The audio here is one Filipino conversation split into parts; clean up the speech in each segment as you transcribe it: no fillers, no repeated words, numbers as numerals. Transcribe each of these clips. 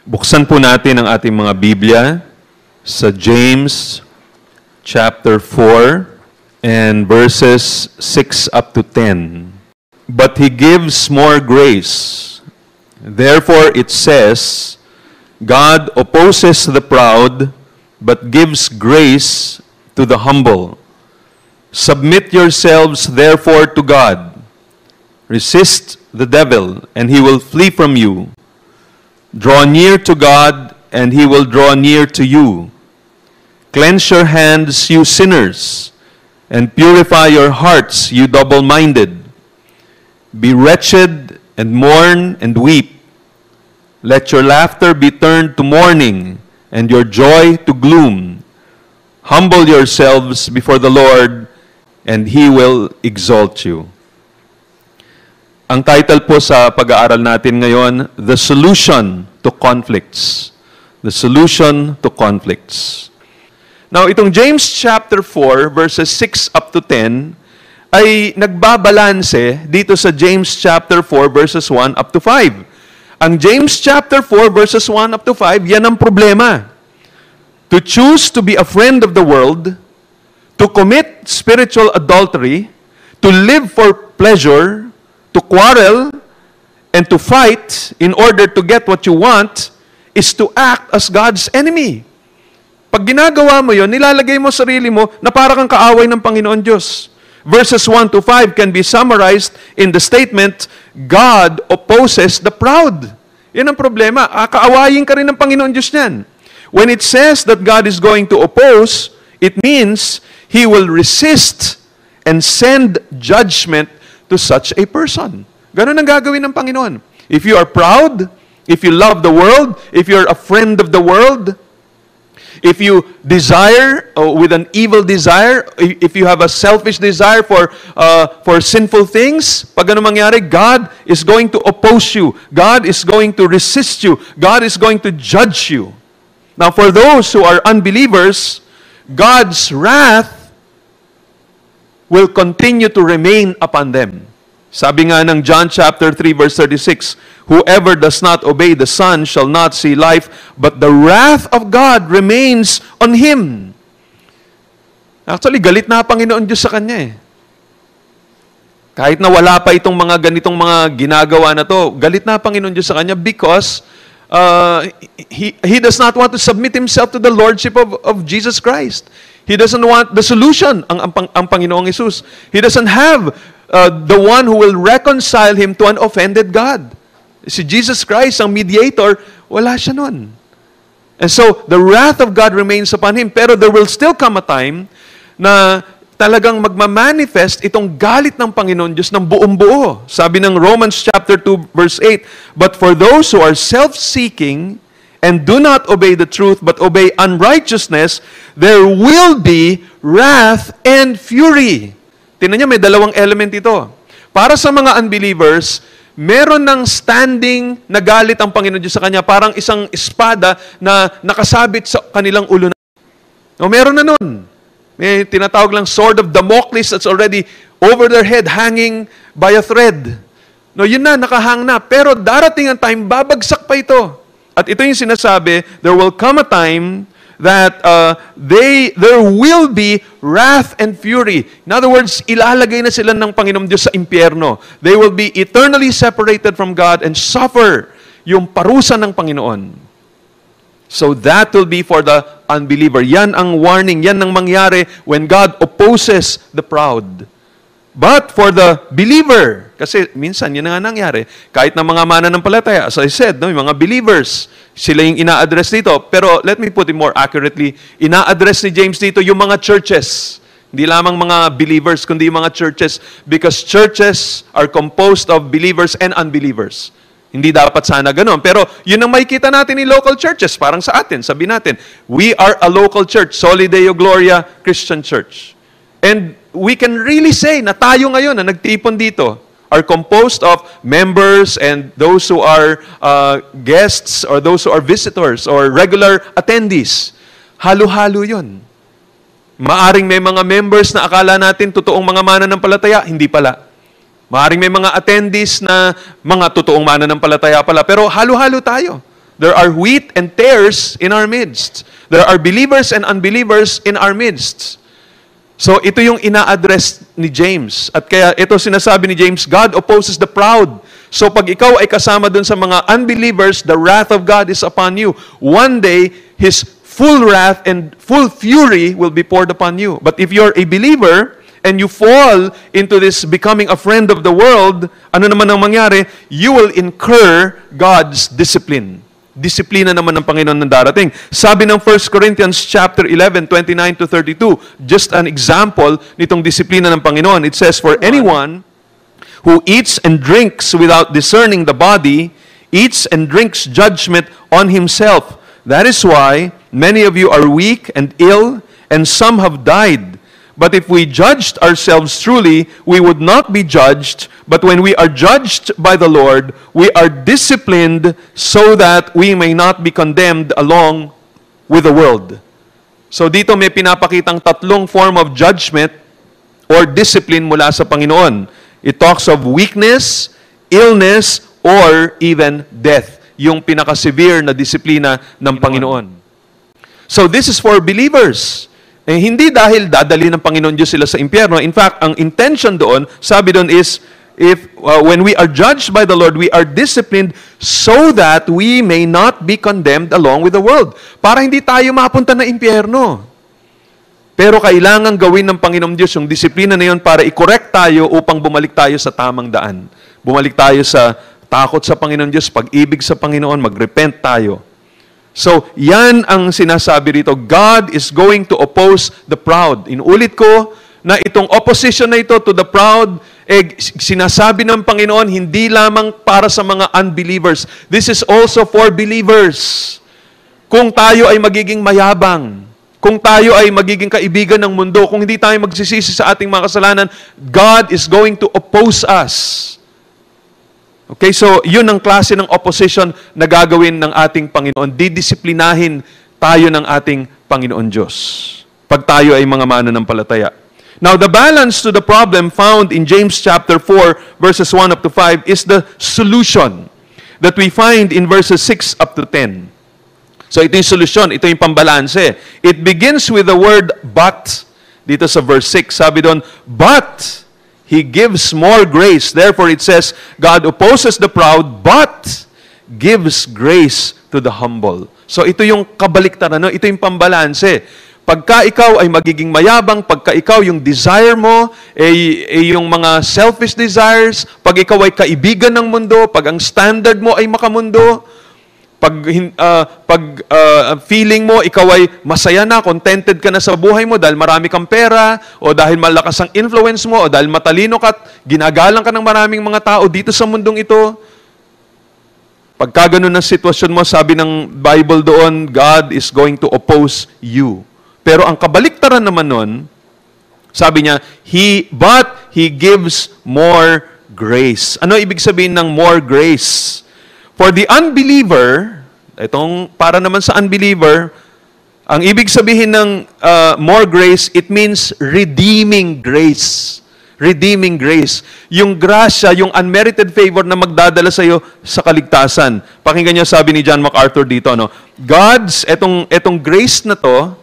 Buksan po natin ang ating mga Biblia sa James chapter 4 and verses 6 up to 10. But He gives more grace. Therefore it says, God opposes the proud, but gives grace to the humble. Submit yourselves therefore to God. Resist the devil, and he will flee from you. Draw near to God, and He will draw near to you. Cleanse your hands, you sinners, and purify your hearts, you double-minded. Be wretched, and mourn, and weep. Let your laughter be turned to mourning, and your joy to gloom. Humble yourselves before the Lord, and He will exalt you. Ang title po sa pag-aaral natin ngayon, The Solution to Conflicts. The Solution to Conflicts. Now, itong James chapter 4, verses 6 up to 10, ay nagbabalanse dito sa James chapter 4, verses 1 up to 5. Ang James chapter 4, verses 1 up to 5, yan ang problema. To choose to be a friend of the world, to commit spiritual adultery, to live for pleasure, to quarrel, and to fight in order to get what you want is to act as God's enemy. Pag ginagawa mo yon, nilalagay mo sarili mo na parang kang kaaway ng Panginoon Diyos. Verses 1 to 5 can be summarized in the statement, God opposes the proud. Yan ang problema. Kaawayin ka rin ng Panginoon Diyos niyan. When it says that God is going to oppose, it means He will resist and send judgment to such a person. Ganun ang gagawin ng Panginoon. If you are proud, if you love the world, if you're a friend of the world, if you desire with an evil desire, if you have a selfish desire for sinful things, pag ano mangyari, God is going to oppose you. God is going to resist you. God is going to judge you. Now, for those who are unbelievers, God's wrath will continue to remain upon them. Sabi nga ng John chapter 3 verse 36, whoever does not obey the Son shall not see life, but the wrath of God remains on him. Actually, galit na Panginoon Diyos sa kanya eh. Kahit na wala pa itong mga ganitong mga ginagawa na to, galit na Panginoon Diyos sa kanya because he does not want to submit himself to the lordship of Jesus Christ. He doesn't want the solution, ang Panginoong Hesus. He doesn't have the one who will reconcile him to an offended God. Si Jesus Christ, ang mediator, wala siya nun. And so, the wrath of God remains upon him. Pero there will still come a time na talagang magmamanifest itong galit ng Panginoon Diyos ng buong buo. Sabi ng Romans chapter 2, verse 8, but for those who are self-seeking and do not obey the truth, but obey unrighteousness, there will be wrath and fury. Tingnan niyo, may dalawang element ito. Para sa mga unbelievers, meron ng standing na galit ang Panginoon Diyos sa kanya, parang isang espada na nakasabit sa kanilang ulo. No, meron na nun. May tinatawag lang sword of Damocles that's already over their head, hanging by a thread. No, yun na, nakahang na. Pero darating ang time, babagsak pa ito. At ito yung sinasabi, there will come a time that there will be wrath and fury. In other words, ilalagay na sila ng Panginoon Diyos sa impyerno. They will be eternally separated from God and suffer yung parusa ng Panginoon. So that will be for the unbeliever. Yan ang warning, yan ang mangyari when God opposes the proud. But for the believer, kasi minsan yan nga nangyari, kahit na mga mananampalataya, as I said, no, yung mga believers, sila yung ina-address dito. Pero let me put it more accurately, ina-address ni James dito yung mga churches. Hindi lamang mga believers, kundi yung mga churches, because churches are composed of believers and unbelievers. Hindi dapat sana ganun. Pero yun ang makikita natin in local churches, parang sa atin, sabi natin, we are a local church, Soli Deo Gloria Christian Church. And we can really say na tayo ngayon na nagtipon dito are composed of members and those who are guests or those who are visitors or regular attendees. Halo-halo yun. Maaring may mga members na akala natin totoong mga mananampalataya, hindi pala. Maaring may mga attendees na mga totoong mananampalataya pala, pero halo-halo tayo. There are wheat and tares in our midst. There are believers and unbelievers in our midst. So ito yung ina-address ni James. At kaya ito sinasabi ni James, God opposes the proud. So pag ikaw ay kasama dun sa mga unbelievers, the wrath of God is upon you. One day, His full wrath and full fury will be poured upon you. But if you're a believer, and you fall into this becoming a friend of the world, ano naman ang mangyari? You will incur God's discipline. Disiplina naman ng Panginoon ng darating. Sabi ng 1 Corinthians chapter 11, 29 to 32, just an example nitong disiplina ng Panginoon. It says, for anyone who eats and drinks without discerning the body, eats and drinks judgment on himself. That is why many of you are weak and ill, and some have died. But if we judged ourselves truly, we would not be judged. But when we are judged by the Lord, we are disciplined so that we may not be condemned along with the world. So dito may pinapakitang tatlong form of judgment or discipline mula sa Panginoon. It talks of weakness, illness, or even death. Yung pinaka-severe na disiplina ng Panginoon. So this is for believers. Eh, hindi dahil dadali ng Panginoon Diyos sila sa impyerno. In fact, ang intention doon, sabi doon is, when we are judged by the Lord, we are disciplined so that we may not be condemned along with the world. Para hindi tayo mapunta na impyerno. Pero kailangan gawin ng Panginoon Diyos yung disiplina na yun para i-correct tayo upang bumalik tayo sa tamang daan. Bumalik tayo sa takot sa Panginoon Diyos, pag-ibig sa Panginoon, mag-repent tayo. So, yan ang sinasabi rito. God is going to oppose the proud. Inulit ko na itong opposition na ito to the proud, sinasabi ng Panginoon, hindi lamang para sa mga unbelievers. This is also for believers. Kung tayo ay magiging mayabang, kung tayo ay magiging kaibigan ng mundo, kung hindi tayo magsisisi sa ating mga kasalanan, God is going to oppose us. Okay, so yun ang klase ng opposition na gagawin ng ating Panginoon. Didisiplinahin tayo ng ating Panginoon Diyos pag tayo ay mga mananampalataya. Now, the balance to the problem found in James chapter 4, verses 1 up to 5 is the solution that we find in verses 6 up to 10. So ito yung solusyon, ito yung pambalanse. It begins with the word but. Dito sa verse 6, sabi doon, but He gives more grace. Therefore, it says, God opposes the proud, but gives grace to the humble. So, ito yung kabaliktaran, no? Ito yung pambalanse. Pagka ikaw ay magiging mayabang, pagka ikaw yung desire mo, yung mga selfish desires, pag ikaw ay kaibigan ng mundo, pag ang standard mo ay makamundo, pag feeling mo, ikaw ay masaya na, contented ka na sa buhay mo dahil marami kang pera, o dahil malakas ang influence mo, o dahil matalino ka at ginagalang ka ng maraming mga tao dito sa mundong ito, pagka ganun ang sitwasyon mo, sabi ng Bible doon, God is going to oppose you. Pero ang kabaliktaran naman nun, sabi niya, but He gives more grace. Ano ibig sabihin ng more grace? For the unbeliever, itong para naman sa unbeliever, ang ibig sabihin ng more grace, it means redeeming grace. Redeeming grace. Yung grasya, yung unmerited favor na magdadala sa iyo sa kaligtasan. Pakinggan niyo sabi ni John MacArthur dito, no? Etong grace na to,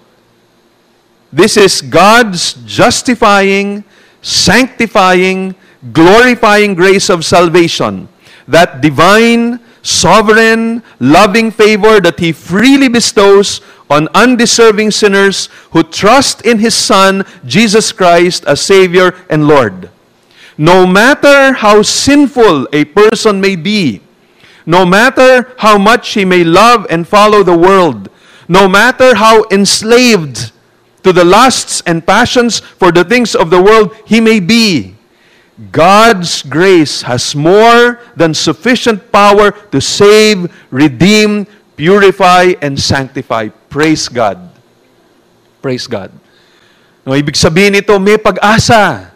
this is God's justifying, sanctifying, glorifying grace of salvation. That divine, sovereign, loving favor that He freely bestows on undeserving sinners who trust in His Son, Jesus Christ, as Savior and Lord. No matter how sinful a person may be, no matter how much he may love and follow the world, no matter how enslaved to the lusts and passions for the things of the world he may be, God's grace has more than sufficient power to save, redeem, purify, and sanctify. Praise God. Praise God. No, ibig sabihin nito, may pag-asa.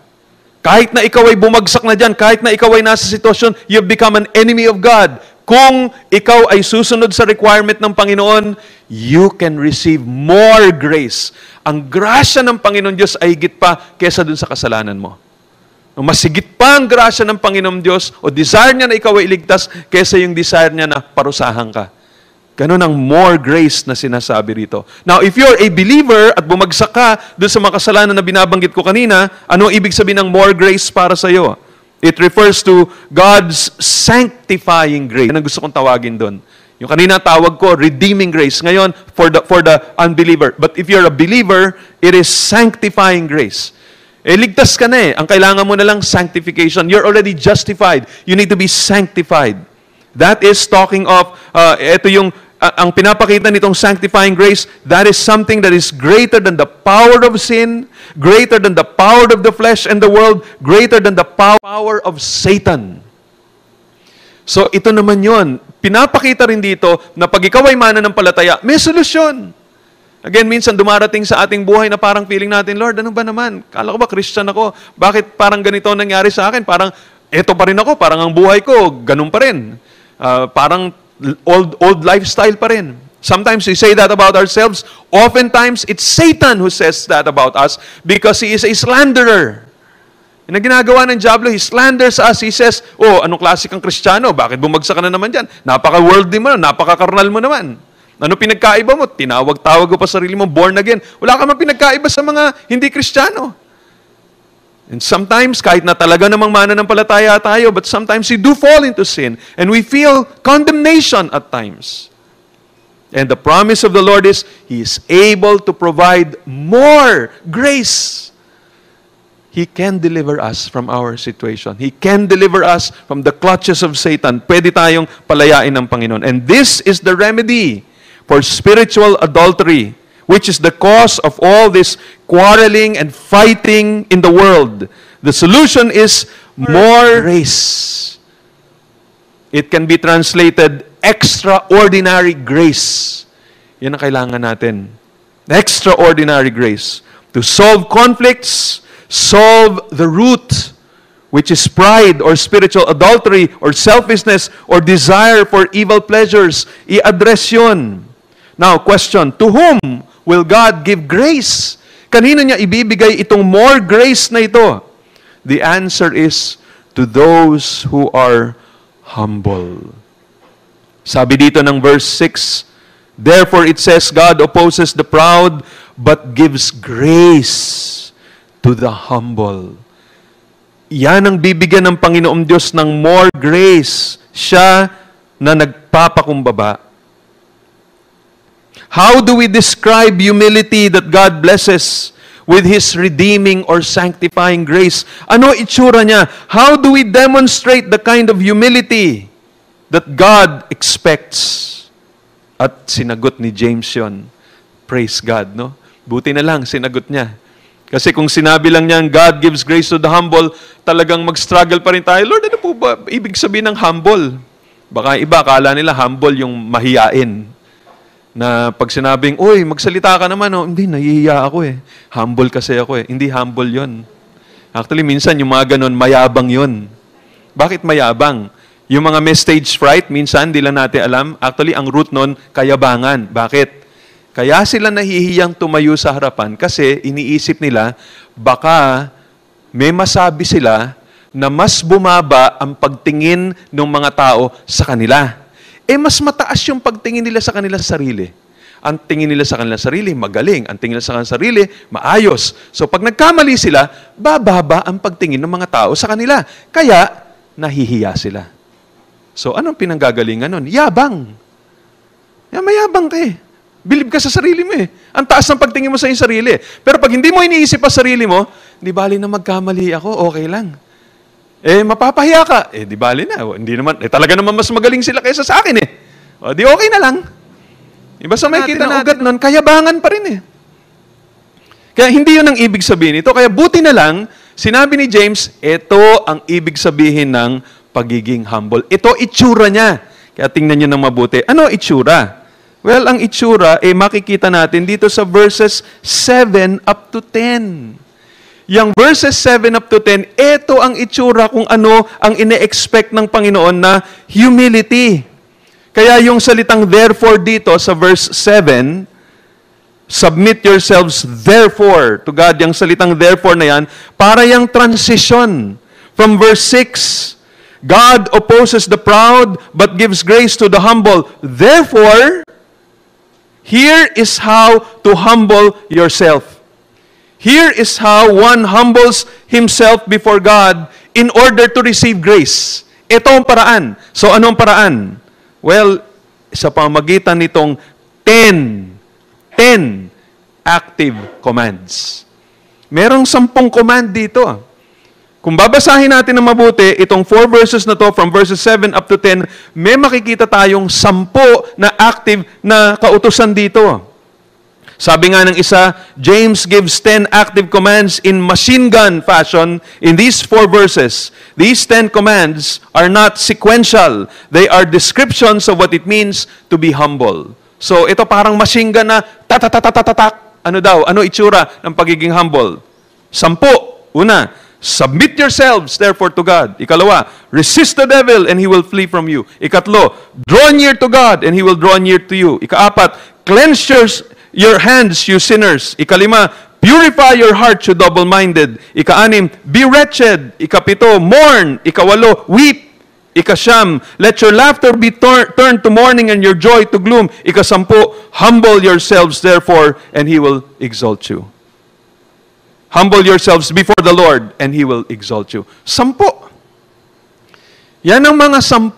Kahit na ikaw ay bumagsak na dyan, kahit na ikaw ay nasa sitwasyon, you've become an enemy of God. Kung ikaw ay susunod sa requirement ng Panginoon, you can receive more grace. Ang grasya ng Panginoon Diyos ay higit pa kesa dun sa kasalanan mo. Masigit pa ang grasya ng Panginoong Diyos o desire niya na ikaw ay iligtas kaysa yung desire niya na parusahan ka. Ganun ang more grace na sinasabi rito. Now, if you're a believer at bumagsak ka doon sa mga kasalanan na binabanggit ko kanina, ano ibig sabihin ng more grace para sa iyo? It refers to God's sanctifying grace. Yan ang gusto kong tawagin doon. Yung kanina tawag ko, redeeming grace. Ngayon, for the unbeliever. But if you're a believer, it is sanctifying grace. Ligtas ka na eh. Ang kailangan mo na lang sanctification. You're already justified. You need to be sanctified. That is talking of, ito yung, ang pinapakita nitong sanctifying grace, that is something that is greater than the power of sin, greater than the power of the flesh and the world, greater than the power of Satan. So ito naman yon. Pinapakita rin dito na pag ikaw ay mananampalataya, may solusyon. Again, minsan dumarating sa ating buhay na parang feeling natin, Lord, ano ba naman? Kala ko ba Christian ako? Bakit parang ganito nangyari sa akin? Parang eto pa rin ako, parang ang buhay ko, ganun pa rin. Parang old lifestyle pa rin. Sometimes we say that about ourselves. Oftentimes, it's Satan who says that about us because he is a slanderer. Yung ginagawa ng Diablo, he slanders us. He says, oh, anong klase kang Kristiyano? Bakit bumagsak ka na naman dyan? Napaka-worldly mo, napaka-karnal mo naman. Ano pinagkaiba mo? Tinawag-tawag mo pa sarili mo, born again. Wala ka man pinagkaiba sa mga hindi Kristiyano. And sometimes, kahit na talaga namang mananampalataya tayo, but sometimes we do fall into sin. And we feel condemnation at times. And the promise of the Lord is, He is able to provide more grace. He can deliver us from our situation. He can deliver us from the clutches of Satan. Pwede tayong palayain ng Panginoon. And this is the remedy for spiritual adultery, which is the cause of all this quarreling and fighting in the world. The solution is more grace. It can be translated extraordinary grace. Yan ang kailangan natin. Extraordinary grace. To solve conflicts, solve the root, which is pride or spiritual adultery or selfishness or desire for evil pleasures. I-address yun. Now, question, to whom will God give grace? Kanino niya ibibigay itong more grace na ito? The answer is to those who are humble. Sabi dito ng verse 6, therefore it says, God opposes the proud, but gives grace to the humble. Yan ang bibigyan ng Panginoong Diyos ng more grace. Siya na nagpapakumbaba. How do we describe humility that God blesses with His redeeming or sanctifying grace? Ano itsura niya? How do we demonstrate the kind of humility that God expects? At sinagot ni James yun. Praise God, no? Buti na lang, sinagot niya. Kasi kung sinabi lang niya, God gives grace to the humble, talagang mag-struggle pa rin tayo. Lord, ano po ba ibig sabihin ng humble? Baka iba, akala nila humble yung mahiyain. Na pag sinabing, uy, magsalita ka naman, oh, hindi, nahihiya ako eh. Humble kasi ako eh. Hindi humble yon. Actually, minsan yung mga ganon, mayabang yon. Bakit mayabang? Yung mga may stage fright, minsan, di lang natin alam. Actually, ang root nun, kayabangan. Bakit? Kaya sila nahihiyang tumayo sa harapan kasi iniisip nila, baka may masabi sila na mas bumaba ang pagtingin ng mga tao sa kanila. Mas mataas yung pagtingin nila sa kanila sarili. Ang tingin nila sa kanila sarili, magaling. Ang tingin nila sa kanila sarili, maayos. So pag nagkamali sila, bababa ang pagtingin ng mga tao sa kanila. Kaya, nahihiya sila. So anong pinanggagalingan nun? Yabang. Mayabang ka eh. Believe ka sa sarili mo eh. Ang taas ng pagtingin mo sa iyong sarili. Pero pag hindi mo iniisip ang sarili mo, di bali na magkamali ako, okay lang. Mapapahiya ka. Di bali na. Hindi naman, talaga naman mas magaling sila kaysa sa akin eh. Di okay na lang. Basta may kita na ugat nun, kayabangan pa rin eh. Kaya hindi yun ang ibig sabihin ito. Kaya buti na lang, sinabi ni James, ito ang ibig sabihin ng pagiging humble. Ito itsura niya. Kaya tingnan niyo ng mabuti. Ano itsura? Well, ang itsura, makikita natin dito sa verses 7 up to 10. Yang verses 7 up to 10, ito ang itsura kung ano ang ine-expect ng Panginoon na humility. Kaya yung salitang therefore dito sa verse 7, submit yourselves therefore to God. Yung salitang therefore na yan, para yung transition from verse 6, God opposes the proud but gives grace to the humble. Therefore, Here is how to humble yourself. Here is how one humbles himself before God in order to receive grace. Ito ang paraan. So, anong paraan? Well, sa pamagitan nitong 10 active commands. Merong 10 command dito. Kung babasahin natin ng mabuti, itong 4 verses na to, from verses 7 up to 10, may makikita tayong 10 na active na kautusan dito. Sabi nga ng isa, James gives 10 active commands in machine gun fashion in these 4 verses. These 10 commands are not sequential. They are descriptions of what it means to be humble. So ito parang machine gun na tatatatatak. Ano daw? Ano itsura ng pagiging humble? 10. Una, submit yourselves, therefore, to God. Ikalawa, resist the devil and he will flee from you. Ikatlo, draw near to God and he will draw near to you. Ikaapat, cleanse your hands, you sinners. Ikalima, purify your heart, you double-minded. Ikaanim, be wretched. Ikapito, mourn. Ikawalo, weep. Ikasyam, let your laughter be turned to mourning and your joy to gloom. Ikasampu, humble yourselves, therefore, and he will exalt you. Humble yourselves before the Lord, and He will exalt you. 10. Yan ang mga 10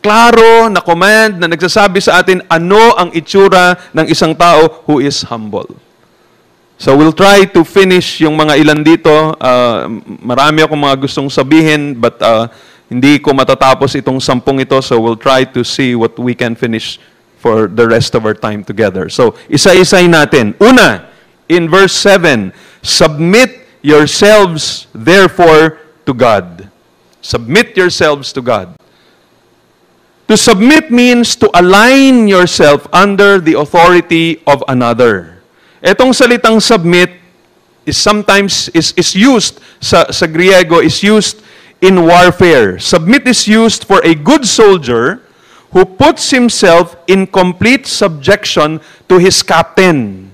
klaro na command na nagsasabi sa atin ano ang itsura ng isang tao who is humble. So we'll try to finish yung mga ilan dito. Marami akong mga gustong sabihin, but hindi ko matatapos itong 10 ito. So we'll try to see what we can finish for the rest of our time together. So isa-isay natin. Una, in verse 7, submit yourselves, therefore, to God. Submit yourselves to God. To submit means to align yourself under the authority of another. Etong salitang submit is sometimes is used sa Griego, is used in warfare. Submit is used for a good soldier who puts himself in complete subjection to his captain.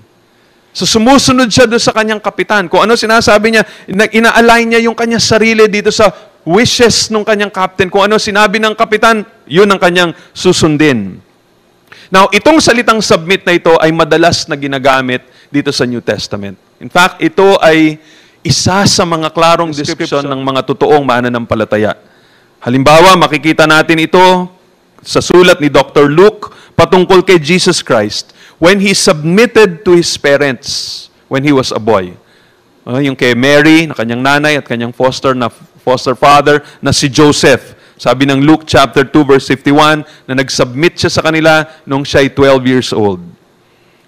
So sumusunod siya doon sa kanyang kapitan. Kung ano sinasabi niya, ina-align niya yung kanyang sarili dito sa wishes ng kanyang captain. Kung ano sinabi ng kapitan, yun ang kanyang susundin. Now, itong salitang submit na ito ay madalas na ginagamit dito sa New Testament. In fact, ito ay isa sa mga klarong description ng mga totoong mananampalataya. Halimbawa, makikita natin ito sa sulat ni Dr. Luke patungkol kay Jesus Christ when He submitted to His parents when He was a boy. Yung kay Mary, na kanyang nanay at kanyang foster father na si Joseph. Sabi ng Luke chapter 2 verse 51 na nag-submit siya sa kanila nung siya ay 12 years old.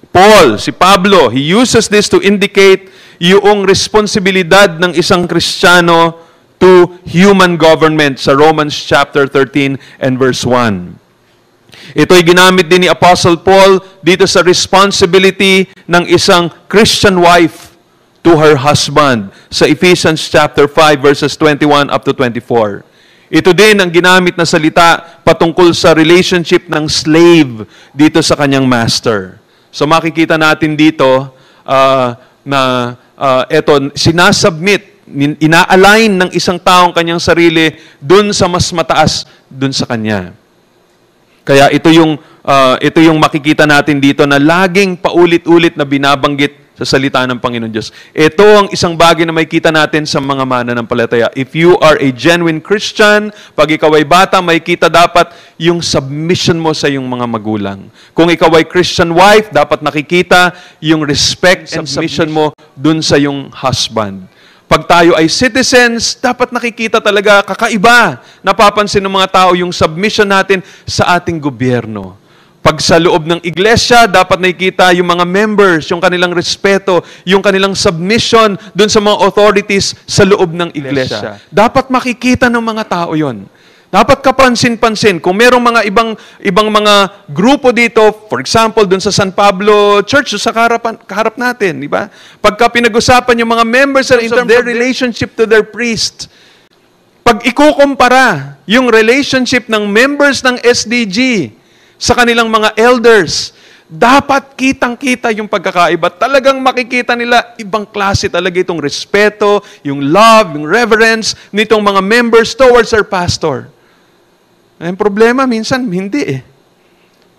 Paul, si Pablo, he uses this to indicate yung responsibilidad ng isang Kristiyano to human government sa Romans chapter 13 and verse 1. Ito'y ginamit din ni Apostle Paul dito sa responsibility ng isang Christian wife to her husband sa Ephesians chapter 5 verses 21 up to 24. Ito din ang ginamit na salita patungkol sa relationship ng slave dito sa kanyang master. So makikita natin dito ito sinasubmit, ina-align ng isang taong kanyang sarili dun sa mas mataas dun sa kanya. Kaya ito yung makikita natin dito na laging paulit-ulit na binabanggit sa salita ng Panginoon Diyos. Ito ang isang bagay na makikita natin sa mga mananampalataya. If you are a genuine Christian, pag ikaw ay bata, makikita dapat yung submission mo sa iyong mga magulang. Kung ikaw ay Christian wife, dapat nakikita yung respect and submission mo dun sa iyong husband. Pag tayo ay citizens, dapat nakikita talaga kakaiba. Napapansin ng mga tao yung submission natin sa ating gobyerno. Pag sa loob ng iglesia, dapat nakikita yung mga members, yung kanilang respeto, yung kanilang submission dun sa mga authorities sa loob ng iglesia. Dapat makikita ng mga tao yon. Dapat kapansin-pansin. Kung merong mga ibang mga grupo dito, for example, dun sa San Pablo Church, sa kaharap natin, di ba? Pagka pinag-usapan yung mga members in terms of their relationship to their priest, pag ikukumpara yung relationship ng members ng SDG sa kanilang mga elders, dapat kitang-kita yung pagkakaiba. Talagang makikita nila, ibang klase talaga itong respeto, yung love, yung reverence nitong mga members towards their pastor. Ang problema, minsan, hindi eh.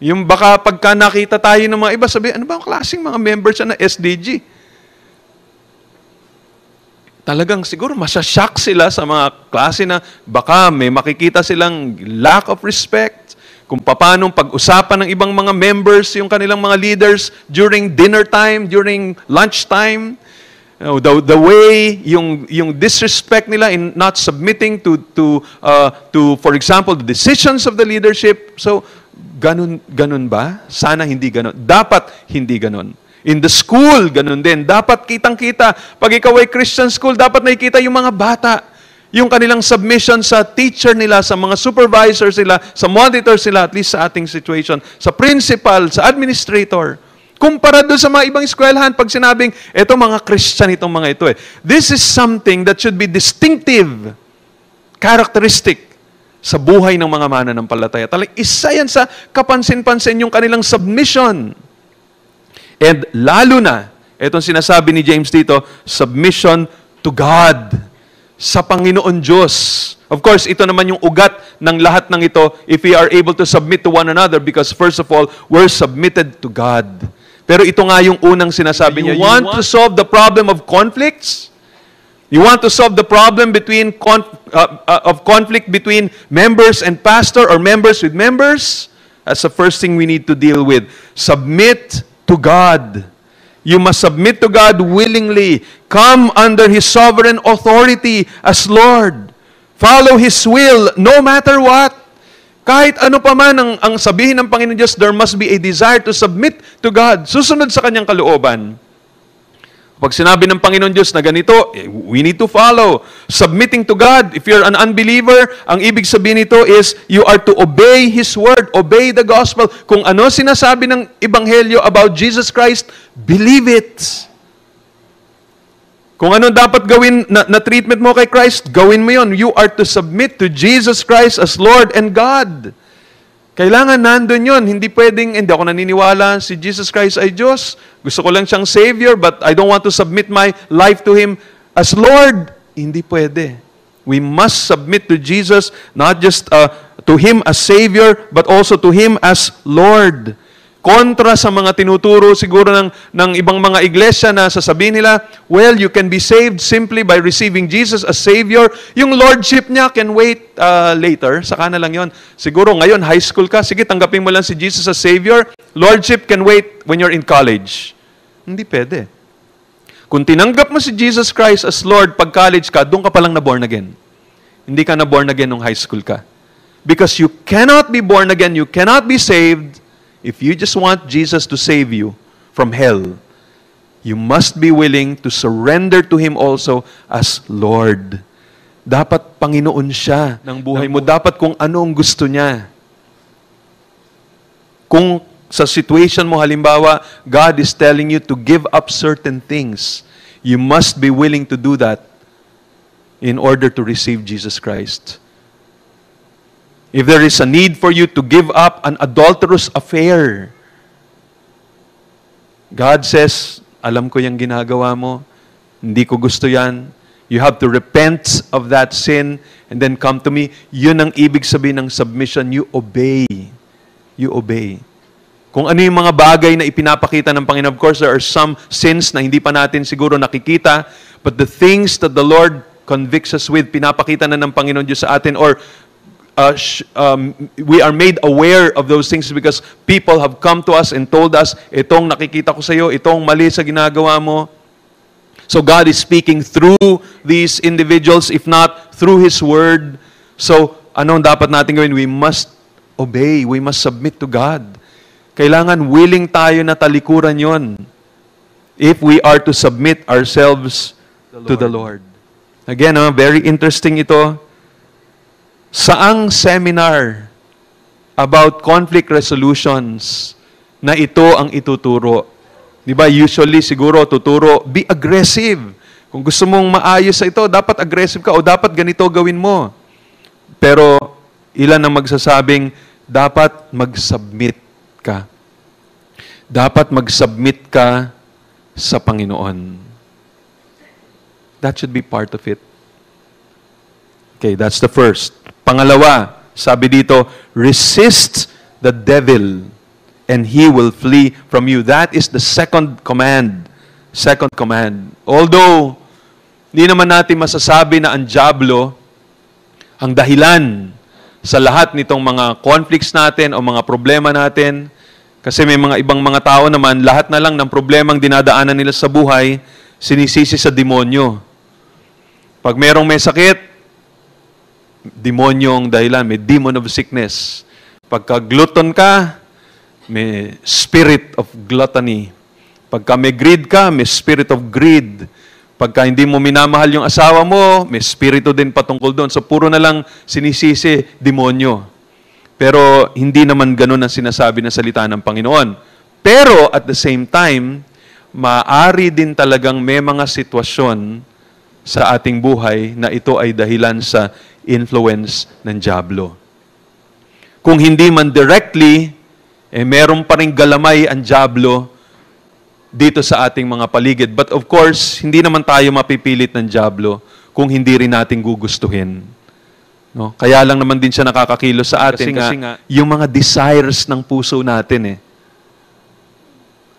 Yung baka pagka nakita tayo ng mga iba, sabi, ano ba ang klaseng mga members na SDG? Talagang siguro masashock sila sa mga klase na baka may makikita silang lack of respect, kung paano pag-usapan ng ibang mga members, yung kanilang mga leaders during dinner time, during lunch time. The way yung disrespect nila in not submitting to for example the decisions of the leadership. So ganun ba? Sana hindi ganun. Dapat hindi ganun. In the school, ganun din. Dapat kitang-kita. Pag ikaw ay Christian school, dapat nakikita yung mga bata, yung kanilang submission sa teacher nila, sa mga supervisors nila, sa monitors nila, at least sa ating situation, sa principal, sa administrator. Kumpara doon sa mga ibang eskwelahan, pag sinabing, eto mga Christian itong mga ito eh. This is something that should be distinctive, characteristic sa buhay ng mga mananampalataya. Talagang isa yan sa kapansin-pansin yung kanilang submission. And lalo na, itong sinasabi ni James dito, submission to God, sa Panginoon Diyos. Of course, ito naman yung ugat ng lahat ng ito if we are able to submit to one another because first of all, we're submitted to God. Pero ito nga yung unang sinasabi niya, you want to solve the problem of conflicts? You want to solve the problem between of conflict between members and pastor or members with members? That's the first thing we need to deal with. Submit to God. You must submit to God willingly. Come under His sovereign authority as Lord. Follow His will no matter what. Kahit ano pa man ang sabihin ng Panginoon Diyos, there must be a desire to submit to God. Susunod sa Kanyang kalooban. Pag sinabi ng Panginoon Diyos na ganito, we need to follow. Submitting to God. If you're an unbeliever, ang ibig sabihin nito is you are to obey His word, obey the gospel. Kung ano sinasabi ng Ebanghelyo about Jesus Christ, believe it. Kung ano dapat gawin na treatment mo kay Christ, gawin mo yun. You are to submit to Jesus Christ as Lord and God. Kailangan nandun yun. Hindi pwedeng, hindi ako naniniwala si Jesus Christ ay Diyos. Gusto ko lang siyang Savior, but I don't want to submit my life to Him as Lord. Hindi pwede. We must submit to Jesus, not just to Him as Savior, but also to Him as Lord. Kontra sa mga tinuturo siguro ng ibang mga iglesia na sasabihin nila, well, you can be saved simply by receiving Jesus as Savior. Yung Lordship niya can wait later. Saka na lang yon. Siguro ngayon, high school ka, sige, tanggapin mo lang si Jesus as Savior. Lordship can wait when you're in college. Hindi pwede. Kung tinanggap mo si Jesus Christ as Lord pag college ka, doon ka palang na born again. Hindi ka na born again nung high school ka. Because you cannot be born again, you cannot be saved if you just want Jesus to save you from hell. You must be willing to surrender to Him also as Lord. Dapat Panginoon siya ng buhay mo. Dapat kung ano ang gusto niya. Kung sa situation mo, halimbawa, God is telling you to give up certain things, you must be willing to do that in order to receive Jesus Christ. If there is a need for you to give up an adulterous affair, God says, alam ko yung ginagawa mo, hindi ko gusto yan. You have to repent of that sin and then come to me. Yun ang ibig sabihin ng submission. You obey. You obey. Kung ano yung mga bagay na ipinapakita ng Panginoon, of course, there are some sins na hindi pa natin siguro nakikita, but the things that the Lord convicts us with, pinapakita na ng Panginoon Diyos sa atin, or we are made aware of those things because people have come to us and told us, itong nakikita ko sa iyo, itong mali sa ginagawa mo. So God is speaking through these individuals, if not through His Word. So, anong dapat natin gawin? We must obey. We must submit to God. Kailangan willing tayo na talikuran yon if we are to submit ourselves to the Lord. Again, very interesting ito. Saang seminar about conflict resolutions na ito ang ituturo? Di ba, usually siguro tuturo, be aggressive. Kung gusto mong maayos sa ito, dapat aggressive ka o dapat ganito gawin mo. Pero ilan ang magsasabing, dapat mag-submit ka. Dapat mag-submit ka sa Panginoon. That should be part of it. Okay, that's the first. Pangalawa, sabi dito, resist the devil and he will flee from you. That is the second command. Second command. Although, hindi naman natin masasabi na ang dyablo ang dahilan sa lahat nitong mga conflicts natin o mga problema natin. Kasi may mga ibang mga tao naman, lahat na lang ng problemang dinadaanan nila sa buhay, sinisisi sa demonyo. Pag merong may sakit, demonyo ang dahilan, may demon of sickness. Pagka glutton ka, may spirit of gluttony. Pagka may greed ka, may spirit of greed. Pagka hindi mo minamahal yung asawa mo, may spirito din patungkol doon. So puro na lang sinisisi, demonyo. Pero hindi naman ganun ang sinasabi ng salita ng Panginoon. Pero at the same time, maaari din talagang may mga sitwasyon sa ating buhay na ito ay dahilan sa influence ng dyablo. Kung hindi man directly, meron pa ring galamay ang dyablo dito sa ating mga paligid. But of course, hindi naman tayo mapipilit ng dyablo kung hindi rin natin gugustuhin. No? Kaya lang naman din siya nakakakilos sa atin kasi nga yung mga desires ng puso natin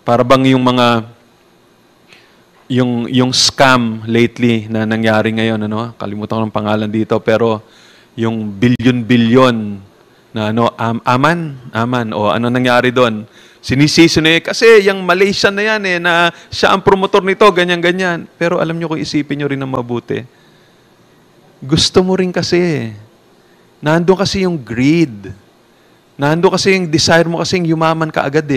Para bang yung mga yung scam lately na nangyari ngayon, kalimutan ko ng pangalan dito, pero yung bilyon-bilyon na Aman, o ano nangyari doon? Sinisisi na kasi yung Malaysian na yan na siya ang promotor nito, ganyan-ganyan. Pero alam nyo kung isipin nyo rin ng mabuti. Gusto mo rin kasi. Nandun kasi yung greed. Nandun kasi yung desire mo kasi yung yumaman ka agad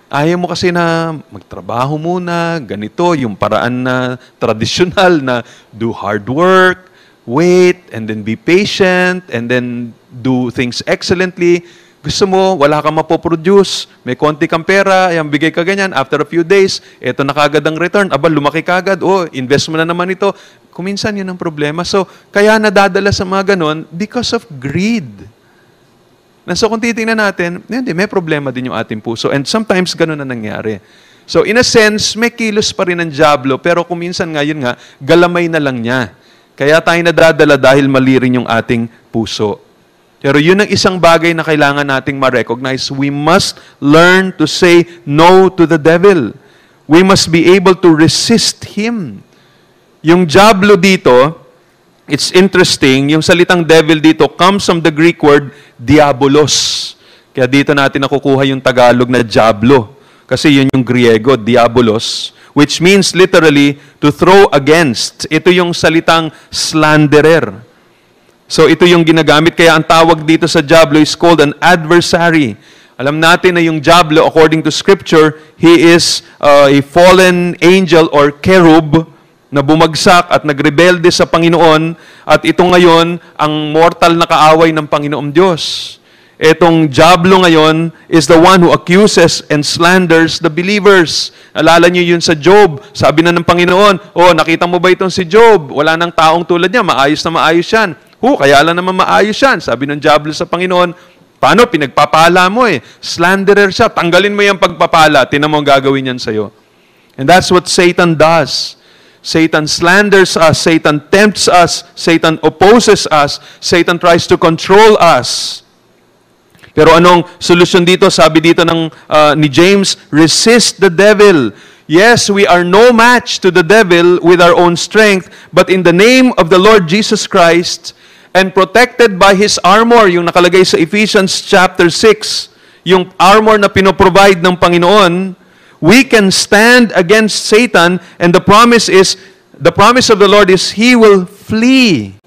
Ayaw mo kasi na magtrabaho muna, ganito, yung paraan na tradisyonal na do hard work, wait, and then be patient, and then do things excellently. Gusto mo, wala kang mapoproduce, may konti kang pera, yung bigay ka ganyan, after a few days, eto na kagad ang return, lumaki kagad, invest mo na naman ito. Kuminsan yun ang problema. So, kaya nadadala sa mga ganon because of greed. So, kung titingnan natin, may problema din yung ating puso. And sometimes ganon na nangyari. So, in a sense, may kilos pa rin ang dyablo, pero kuminsan nga, yun nga, galamay na lang niya. Kaya tayo nadadala dahil mali rin yung ating puso. Pero yun ang isang bagay na kailangan nating ma-recognize. We must learn to say no to the devil. We must be able to resist him. Yung dyablo dito, it's interesting, yung salitang devil dito comes from the Greek word diabolos. Kaya dito natin nakukuha yung Tagalog na diablo. Kasi yun yung Griego, diabolos, which means literally to throw against. Ito yung salitang slanderer. So ito yung ginagamit, kaya ang tawag dito sa diablo is called an adversary. Alam natin na yung diablo, according to Scripture, he is a fallen angel or cherub na bumagsak at nagrebelde sa Panginoon, at ito ngayon ang mortal na kaaway ng Panginoong Diyos. Etong diablo ngayon is the one who accuses and slanders the believers. Alala niyo yun sa Job. Sabi na ng Panginoon, nakita mo ba itong si Job? Wala nang taong tulad niya, maayos na maayos yan. Kaya lang naman maayos yan. Sabi ng diablo sa Panginoon, paano? Pinagpapala mo Slanderer siya. Tanggalin mo yung pagpapala. Tinan mo ang gagawin yan sa'yo. And that's what Satan does. Satan slanders us. Satan tempts us. Satan opposes us. Satan tries to control us. Pero anong solusyon dito? Sabi dito ni James, resist the devil. Yes, we are no match to the devil with our own strength, but in the name of the Lord Jesus Christ, and protected by His armor, yung nakalagay sa Ephesians chapter 6, yung armor na pinoprovide ng Panginoon, we can stand against Satan, and the promise of the Lord is He will flee.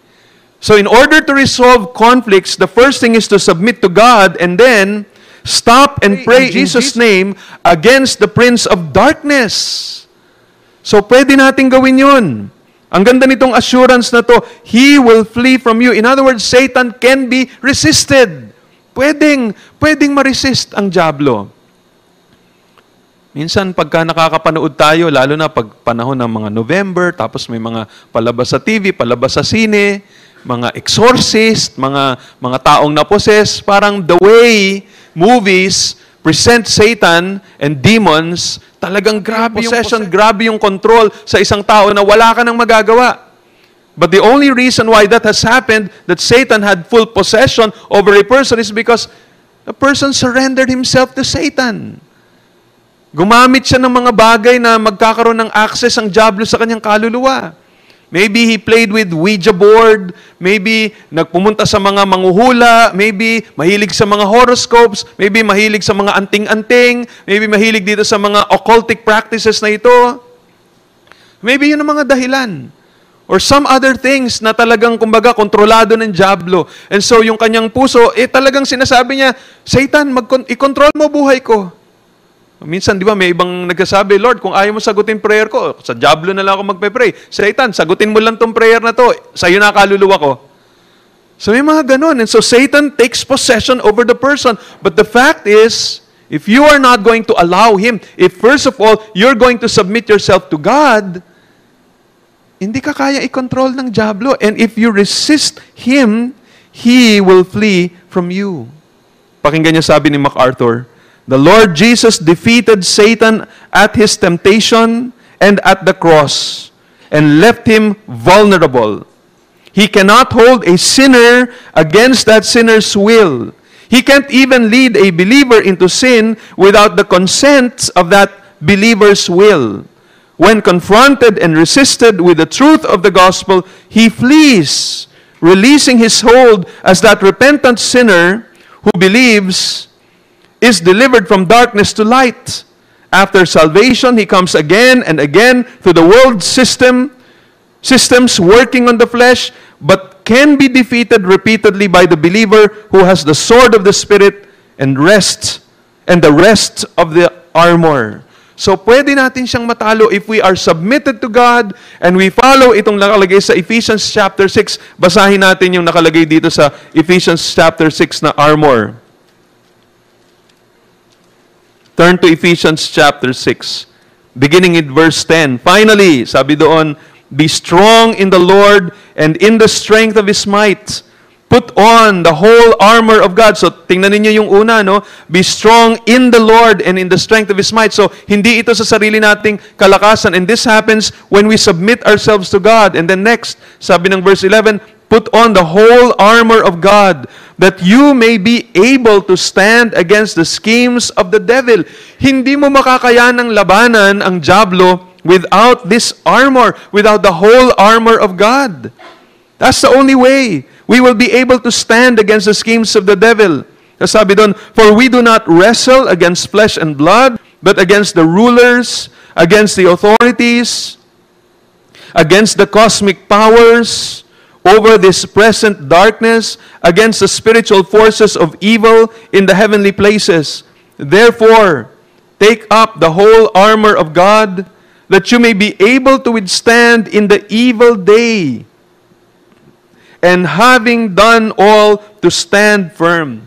So in order to resolve conflicts, the first thing is to submit to God, and then stop and pray in Jesus' name against the prince of darkness. So pwede natin gawin yun. Ang ganda nitong assurance na to, He will flee from you. In other words, Satan can be resisted. Pwedeng ma-resist ang diablo. Minsan, pagka nakakapanood tayo, lalo na pag panahon ng mga November, tapos may mga palabas sa TV, palabas sa sine, mga exorcist, mga taong na-possess, parang the way movies present Satan and demons, talagang grabe yung possession, grabe yung control sa isang tao na wala ka nang magagawa. But the only reason why that has happened, that Satan had full possession over a person, is because The person surrendered himself to Satan. Gumamit siya ng mga bagay na magkakaroon ng access ang diablo sa kanyang kaluluwa. Maybe he played with Ouija board, maybe nagpumunta sa mga manghuhula, maybe mahilig sa mga horoscopes, maybe mahilig sa mga anting-anting, maybe mahilig dito sa mga occultic practices na ito. Maybe yun ang mga dahilan. Or some other things na talagang, kumbaga, kontrolado ng diablo. And so, yung kanyang puso, talagang sinasabi niya, Satan, i-control mo buhay ko. Minsan, di ba, may ibang nagsasabi, Lord, kung ayaw mo sagutin prayer ko, sa diablo na lang ako magpe-pray. Satan, sagutin mo lang tong prayer na to. Sa'yo na kaluluwa ko. So, may mga ganun. And so, Satan takes possession over the person. But the fact is, if you are not going to allow him, if first of all, you're going to submit yourself to God, hindi ka kaya i-control ng diablo. And if you resist him, he will flee from you. Pakinggan niyo sabi ni MacArthur, the Lord Jesus defeated Satan at his temptation and at the cross and left him vulnerable. He cannot hold a sinner against that sinner's will. He can't even lead a believer into sin without the consent of that believer's will. When confronted and resisted with the truth of the gospel, he flees, releasing his hold as that repentant sinner who believes is delivered from darkness to light. After salvation, he comes again and again through the world systems working on the flesh, but can be defeated repeatedly by the believer who has the sword of the Spirit and the rest of the armor. So, pwede natin siyang matalo if we are submitted to God and we follow itong nakalagay sa Ephesians chapter 6. Basahin natin yung nakalagay dito sa Ephesians chapter 6 na armor. Turn to Ephesians chapter 6, beginning in verse 10. Finally, sabi doon, be strong in the Lord and in the strength of His might. Put on the whole armor of God. So, tingnan ninyo yung una, no? Be strong in the Lord and in the strength of His might. So, hindi ito sa sarili nating kalakasan. And this happens when we submit ourselves to God. And then next, sabi ng verse 11, put on the whole armor of God, that you may be able to stand against the schemes of the devil. Hindi mo makakayanang labanan ang diablo without this armor, without the whole armor of God. That's the only way we will be able to stand against the schemes of the devil. Sabi doon, for we do not wrestle against flesh and blood, but against the rulers, against the authorities, against the cosmic powers, over this present darkness, against the spiritual forces of evil in the heavenly places. Therefore, take up the whole armor of God, that you may be able to withstand in the evil day, and having done all, to stand firm.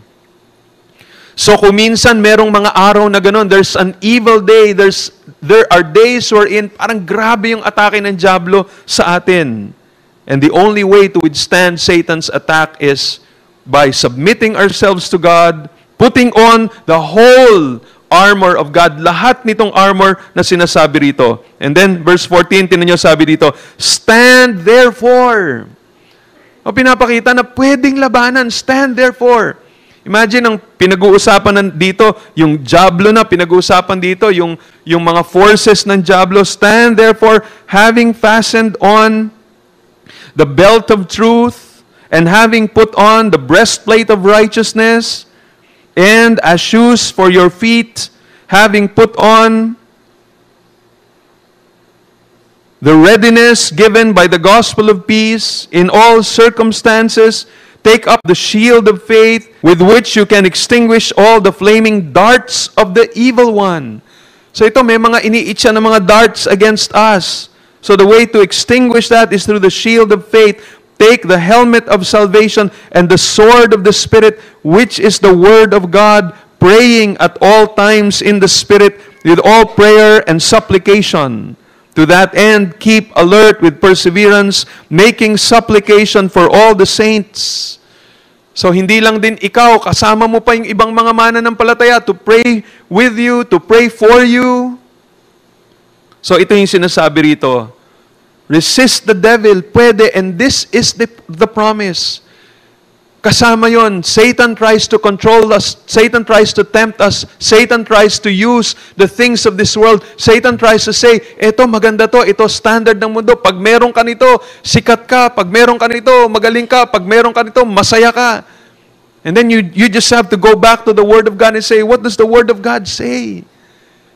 So kung minsan merong mga araw na gano'n, there's an evil day, there are days wherein parang grabe yung atake ng diablo sa atin. And the only way to withstand Satan's attack is by submitting ourselves to God, putting on the whole armor of God. Lahat nitong armor na sinasabi rito. And then verse 14, tinan nyo sabi dito, stand therefore. O pinapakita na pwedeng labanan. Stand therefore. Imagine ang pinag-uusapan dito, yung diablo na pinag-uusapan dito, yung mga forces ng diablo. Stand therefore, having fastened on the belt of truth, and having put on the breastplate of righteousness, and as shoes for your feet, having put on the readiness given by the gospel of peace in all circumstances. Take up the shield of faith with which you can extinguish all the flaming darts of the evil one. So ito, may mga iniitsa na mga darts against us. So the way to extinguish that is through the shield of faith. Take the helmet of salvation and the sword of the Spirit, which is the word of God, praying at all times in the Spirit with all prayer and supplication. To that end, keep alert with perseverance, making supplication for all the saints. So, hindi lang din ikaw, kasama mo pa yung ibang mga mananampalataya to pray with you, to pray for you. So, ito yung sinasabi rito. Resist the devil, pwede, and this is the promise. kasama yon. Satan tries to control us. Satan tries to tempt us. Satan tries to use the things of this world. Satan tries to say, eto maganda to, ito standard ng mundo. Pag meron ka nito, sikat ka. Pag meron ka nito, magaling ka. Pag meron ka nito, masaya ka. And then you just have to go back to the Word of God and say, what does the Word of God say?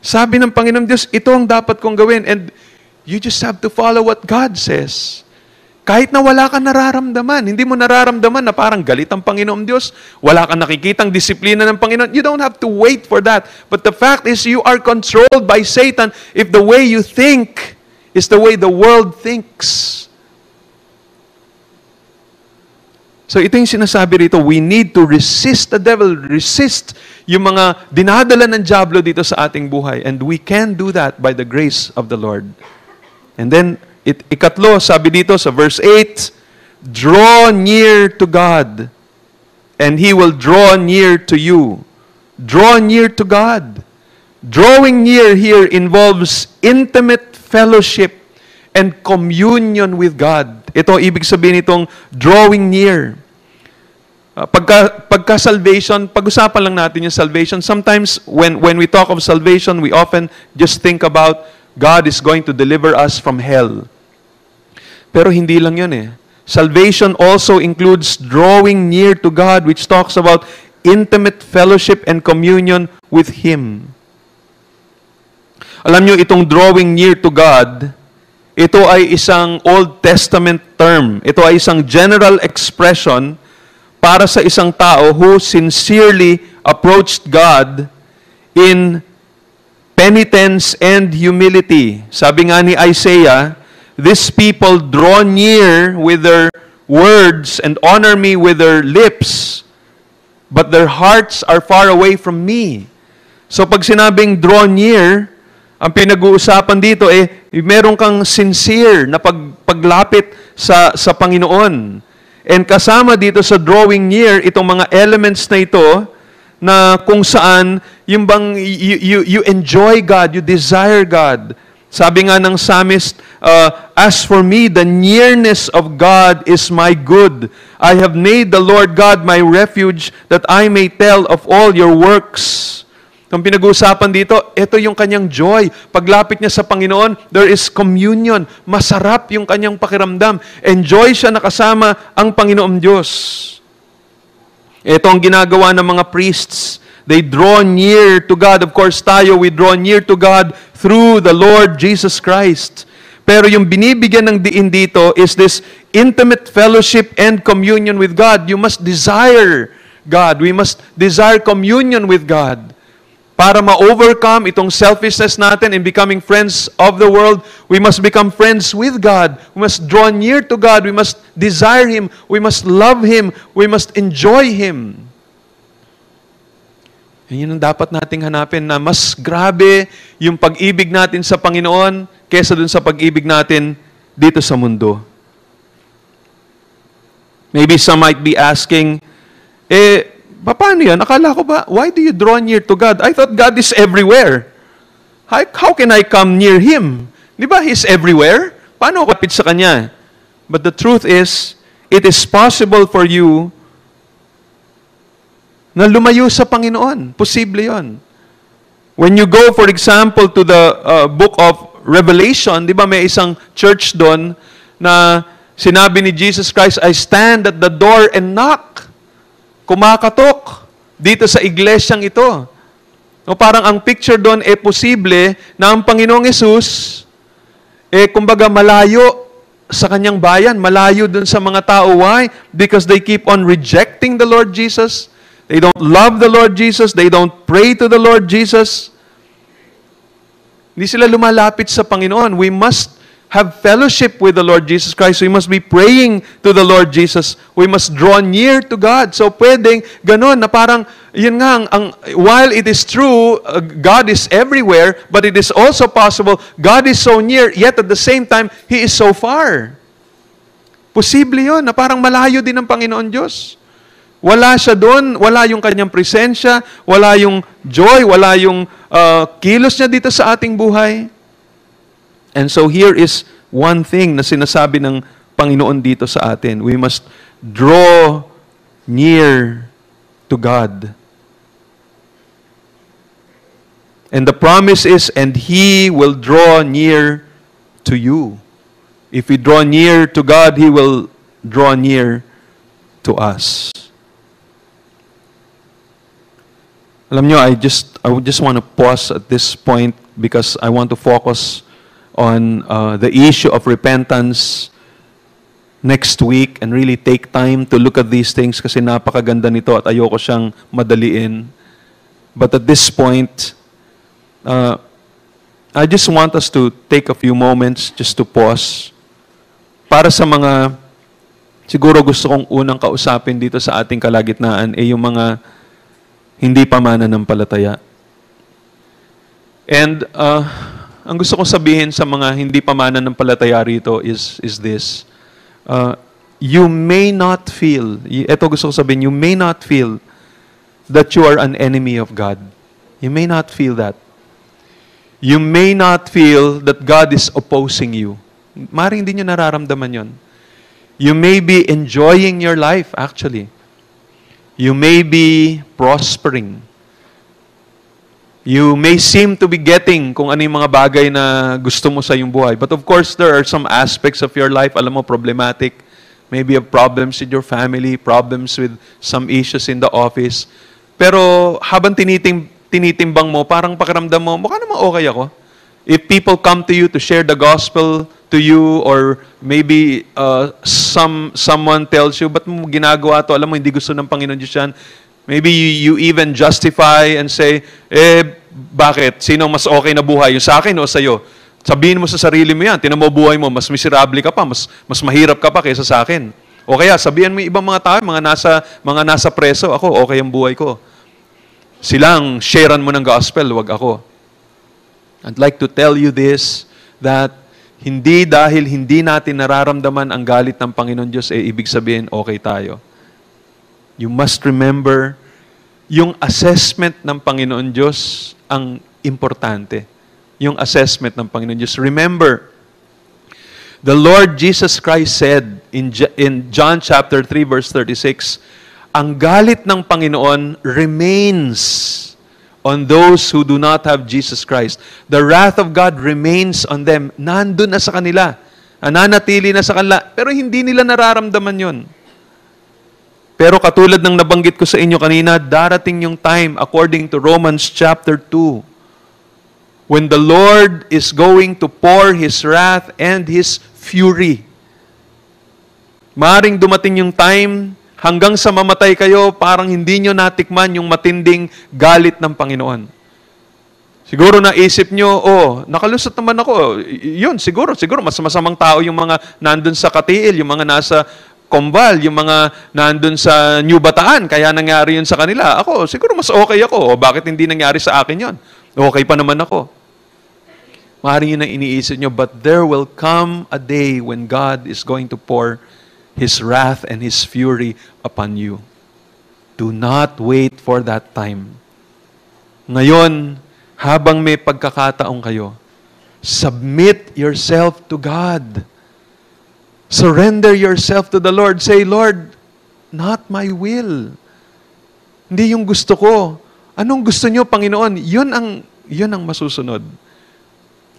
Sabi ng Panginoon Diyos, ito ang dapat kong gawin. And you just have to follow what God says. Kahit na wala kang nararamdaman, hindi mo nararamdaman na parang galit ang Panginoon Diyos, wala kang nakikitang disiplina ng Panginoon, you don't have to wait for that. But the fact is, you are controlled by Satan if the way you think is the way the world thinks. So ito yung sinasabi rito, we need to resist the devil, resist yung mga dinadala ng diablo dito sa ating buhay. And we can do that by the grace of the Lord. And then, ikatlo, sabi dito sa verse 8, draw near to God, and He will draw near to you. Draw near to God. Drawing near here involves intimate fellowship and communion with God. Ito, ibig sabihin itong drawing near. Pagka-salvation, pag-usapan lang natin yung salvation. Sometimes, when we talk of salvation, we often just think about God is going to deliver us from hell. Pero hindi lang yun eh. Salvation also includes drawing near to God, which talks about intimate fellowship and communion with Him. Alam nyo, itong drawing near to God, ito ay isang Old Testament term. Ito ay isang general expression para sa isang tao who sincerely approached God in penitence and humility. Sabi nga ni Isaiah, "These people draw near with their words and honor me with their lips, but their hearts are far away from me." So pag sinabing draw near, ang pinag-uusapan dito meron kang sincere na paglapit sa Panginoon. And kasama dito sa drawing near, itong mga elements na ito, na kung saan yung bang you enjoy God, you desire God. Sabi nga ng psalmist, as for me, the nearness of God is my good. I have made the Lord God my refuge, that I may tell of all your works. Kung pinag-uusapan dito, ito yung kanyang joy. Paglapit niya sa Panginoon, there is communion. Masarap yung kanyang pakiramdam. Enjoy siya nakasama ang Panginoon Diyos. Ito ang ginagawa ng mga priests. They draw near to God. Of course, tayo, we draw near to God through the Lord Jesus Christ. Pero yung binibigyan ng diin dito is this intimate fellowship and communion with God. You must desire God. We must desire communion with God. Para ma-overcome itong selfishness natin in becoming friends of the world, we must become friends with God. We must draw near to God. We must desire Him. We must love Him. We must enjoy Him. Yan ang dapat nating hanapin, na mas grabe yung pag-ibig natin sa Panginoon kesa dun sa pag-ibig natin dito sa mundo. Maybe some might be asking, paano yan? Akala ko ba, why do you draw near to God? I thought God is everywhere. How can I come near Him? Di ba He's everywhere? Paano ako kapit sa Kanya? But the truth is, it is possible for you na lumayo sa Panginoon. Posible yon. When you go, for example, to the book of Revelation, di ba may isang church doon na sinabi ni Jesus Christ, I stand at the door and knock. Kumakatok dito sa iglesyang ito. O parang ang picture doon posible na ang Panginoong Hesus kumbaga malayo sa kanyang bayan, malayo doon sa mga tao. Why? Because they keep on rejecting the Lord Jesus. They don't love the Lord Jesus. They don't pray to the Lord Jesus. Hindi sila lumalapit sa Panginoon. We must have fellowship with the Lord Jesus Christ. We must be praying to the Lord Jesus. We must draw near to God. So pwedeng ganun na parang, yun nga, while it is true, God is everywhere, but it is also possible, God is so near, yet at the same time, He is so far. Posible yun, na parang malayo din ang Panginoon Diyos. Wala siya doon, wala yung kanyang presensya, wala yung joy, wala yung kilos niya dito sa ating buhay. And so here is one thing na sinasabi ng Panginoon dito sa atin. We must draw near to God. And the promise is, and He will draw near to you. If we draw near to God, He will draw near to us. Alam nyo, I would just want to pause at this point because I want to focus on the issue of repentance next week and really take time to look at these things kasi napakaganda nito at ayoko siyang madaliin. But at this point, I just want us to take a few moments just to pause. Para sa mga, siguro gusto kong unang kausapin dito sa ating kalagitnaan ay yung mga hindi pa mananampalataya. And ang gusto kong sabihin sa mga hindi pa mananampalataya rito is this. You may not feel, ito gusto kong sabihin, you may not feel that you are an enemy of God. You may not feel that. You may not feel that God is opposing you. Maring hindi nyo nararamdaman yon. You may be enjoying your life, actually. You may be prospering. You may seem to be getting kung ano yung mga bagay na gusto mo sa iyong buhay. But of course, there are some aspects of your life, alam mo, problematic. Maybe you have problems with your family, problems with some issues in the office. Pero habang tinitimbang mo, parang pakiramdam mo, mukha naman okay ako. If people come to you to share the gospel to you, or maybe someone tells you, ba't mo ginagawa to? Alam mo, hindi gusto ng Panginoon Diyos yan. Maybe you even justify and say, bakit? Sino mas okay na buhay? Yung sa akin o sa'yo? Sabihin mo sa sarili mo yan, tinan mo buhay mo, mas miserable ka pa, mas mahirap ka pa kaysa sa akin. O kaya, sabihan mo yung ibang mga tao, mga nasa preso, ako, okay ang buhay ko. Silang, sharean mo ng gospel, wag ako. I'd like to tell you this, that hindi dahil hindi natin nararamdaman ang galit ng Panginoon Diyos, ibig sabihin, okay tayo. You must remember, yung assessment ng Panginoon Diyos ang importante. Yung assessment ng Panginoon Diyos. Remember, the Lord Jesus Christ said in John chapter 3 verse 36, ang galit ng Panginoon remains on those who do not have Jesus Christ. The wrath of God remains on them. Nandun na sa kanila. Nananatili na sa kanila. Pero hindi nila nararamdaman yon. Pero katulad ng nabanggit ko sa inyo kanina, darating yung time, according to Romans chapter 2, when the Lord is going to pour His wrath and His fury. Maring dumating yung time, hanggang sa mamatay kayo, parang hindi nyo natikman yung matinding galit ng Panginoon. Siguro naisip nyo, nakalusot naman ako. Yun, siguro, mas masamang tao yung mga nandun sa Katiil, yung mga nasa Combal, yung mga nandun sa New Bataan, kaya nangyari yun sa kanila. Ako, siguro mas okay ako. O bakit hindi nangyari sa akin yun? Okay pa naman ako. Maaaring yun ang iniisip nyo, but there will come a day when God is going to pour His wrath and His fury upon you. Do not wait for that time. Ngayon, habang may pagkakataon kayo, submit yourself to God. Surrender yourself to the Lord. Say, Lord, not my will. Hindi yung gusto ko. Anong gusto niyo, Panginoon? Yun ang masusunod.